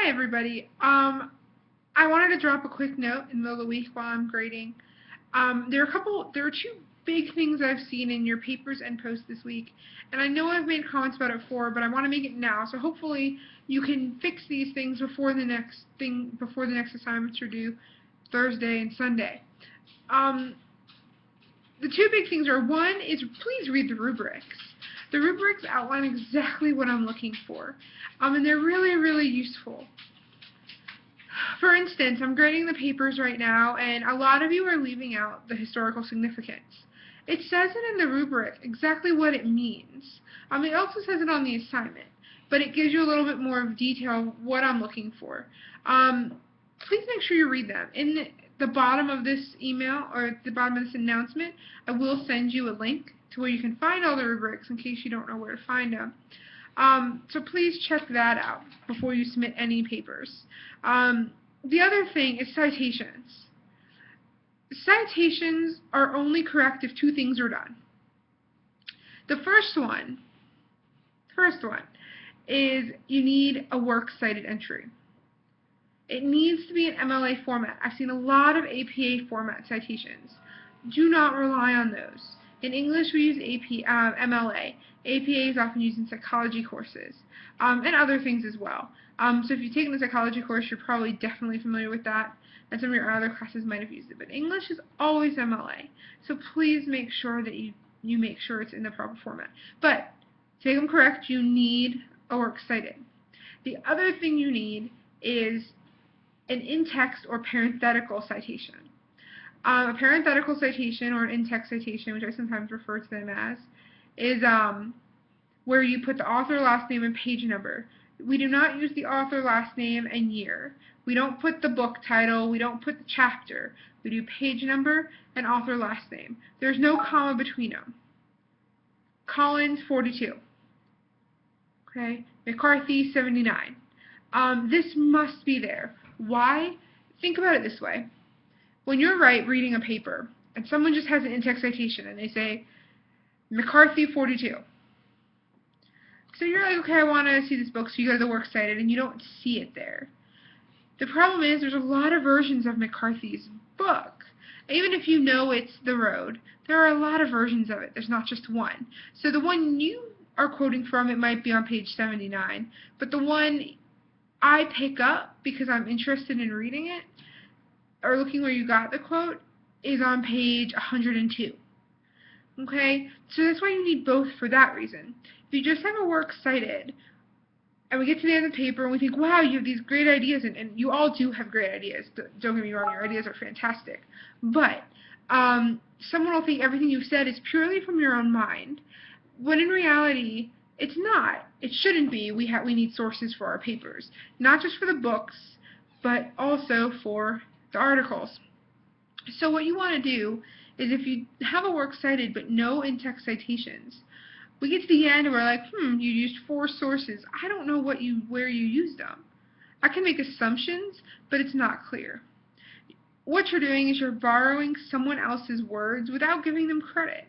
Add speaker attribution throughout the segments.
Speaker 1: Hi everybody. I wanted to drop a quick note in the middle of the week while I'm grading. There are two big things I've seen in your papers and posts this week, and I know I've made comments about it before, but I want to make it now. So hopefully you can fix these things before the next assignments are due Thursday and Sunday. The two big things are, one is please read the rubrics. The rubrics outline exactly what I'm looking for, and they're really, really useful. For instance, I'm grading the papers right now, and a lot of you are leaving out the historical significance. It says it in the rubric exactly what it means. It also says it on the assignment, but it gives you a little bit more of detail what I'm looking for. Please make sure you read them. In the bottom of this email, or at the bottom of this announcement, I will send you a link to where you can find all the rubrics in case you don't know where to find them. So please check that out before you submit any papers. The other thing is citations. Citations are only correct if two things are done. The first one is you need a works cited entry. It needs to be an MLA format. I've seen a lot of APA format citations. Do not rely on those. In English, we use MLA. APA is often used in psychology courses, and other things as well. So if you've taken a psychology course, you're probably definitely familiar with that, and some of your other classes might have used it. But English is always MLA. So please make sure that you make sure it's in the proper format. But to make them correct, you need a works cited. The other thing you need is an in-text or parenthetical citation. A parenthetical citation or an in-text citation, which I sometimes refer to them as, is where you put the author last name and page number. We do not use the author last name and year. We don't put the book title. We don't put the chapter. We do page number and author last name. There's no comma between them. Collins, 42. Okay, McCarthy, 79. This must be there. Why? Think about it this way. When you're reading a paper, and someone just has an in-text citation, and they say, McCarthy, 42. So you're like, okay, I want to see this book, so you go to the works cited, and you don't see it there. The problem is there's a lot of versions of McCarthy's book. Even if you know it's The Road, there are a lot of versions of it. There's not just one. So the one you are quoting from, it might be on page 79, but the one I pick up because I'm interested in reading it, or looking where you got the quote, is on page 102. Okay? So that's why you need both for that reason. If you just have a works cited, and we get to the end of the paper and we think, wow, you have these great ideas, and you all do have great ideas. Don't get me wrong, your ideas are fantastic. But someone will think everything you've said is purely from your own mind, when in reality, it's not. It shouldn't be. We need sources for our papers, not just for the books, but also for the articles. So what you want to do is, if you have a works cited but no in-text citations, we get to the end and we're like, you used 4 sources. I don't know where you used them. I can make assumptions, but it's not clear. What you're doing is you're borrowing someone else's words without giving them credit.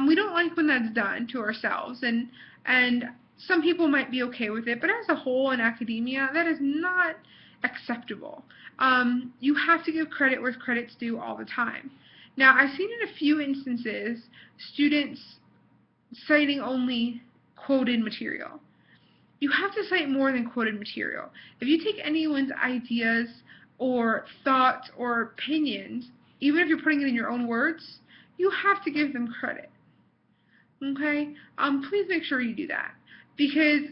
Speaker 1: We don't like when that's done to ourselves, and some people might be okay with it, but as a whole in academia, that is not acceptable. You have to give credit where credit's due all the time. Now, I've seen in a few instances students citing only quoted material. You have to cite more than quoted material. If you take anyone's ideas or thoughts or opinions, even if you're putting it in your own words, you have to give them credit. Okay? Please make sure you do that, because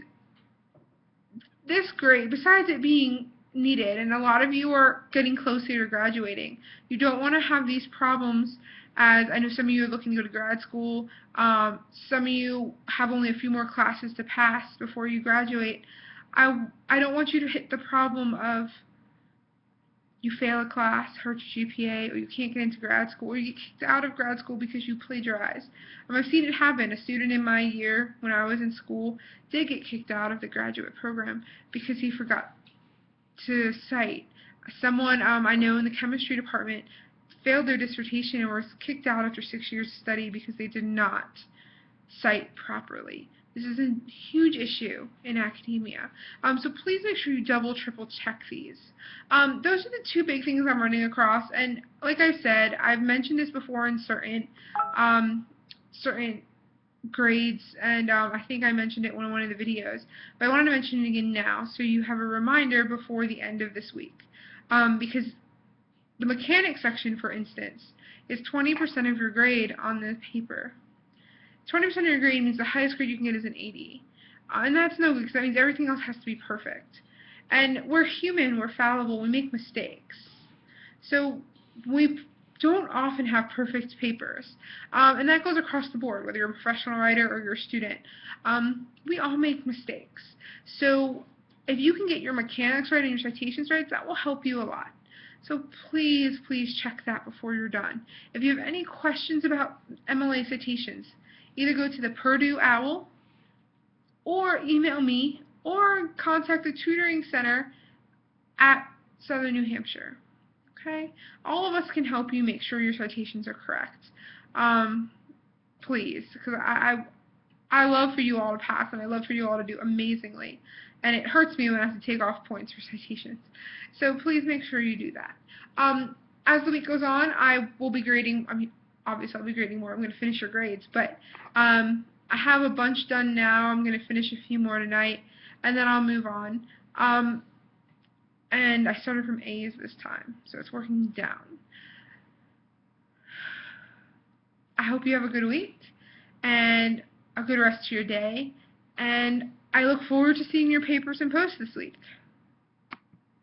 Speaker 1: this grade, besides it being needed, and a lot of you are getting closer to graduating, you don't want to have these problems, as I know some of you are looking to go to grad school, some of you have only a few more classes to pass before you graduate. I don't want you to hit the problem of you fail a class, hurts your GPA, or you can't get into grad school, or you get kicked out of grad school because you plagiarized. I've seen it happen. A student in my year, when I was in school, did get kicked out of the graduate program because he forgot to cite. Someone I know in the chemistry department failed their dissertation and was kicked out after 6 years of study because they did not cite properly. This is a huge issue in academia. So please make sure you double, triple check these. Those are the two big things I'm running across. And like I said, I've mentioned this before in certain grades, and I think I mentioned it in one of the videos. But I wanted to mention it again now, so you have a reminder before the end of this week. Because the mechanics section, for instance, is 20% of your grade on the paper. 20% of your grade means the highest grade you can get is an 80. And that's no good, because that means everything else has to be perfect. And we're human, we're fallible, we make mistakes. So we don't often have perfect papers. And that goes across the board, whether you're a professional writer or you're a student. We all make mistakes. So if you can get your mechanics right and your citations right, that will help you a lot. So please, please check that before you're done. If you have any questions about MLA citations, either go to the Purdue OWL or email me or contact the tutoring center at Southern New Hampshire. Okay? All of us can help you make sure your citations are correct. Please, because I love for you all to pass, and I love for you all to do amazingly. And it hurts me when I have to take off points for citations. So please make sure you do that. As the week goes on, I will be grading, obviously I'll be grading more. I'm going to finish your grades, but I have a bunch done now. I'm going to finish a few more tonight, and then I'll move on. And I started from A's this time, so it's working down. I hope you have a good week and a good rest of your day, and I look forward to seeing your papers and posts this week.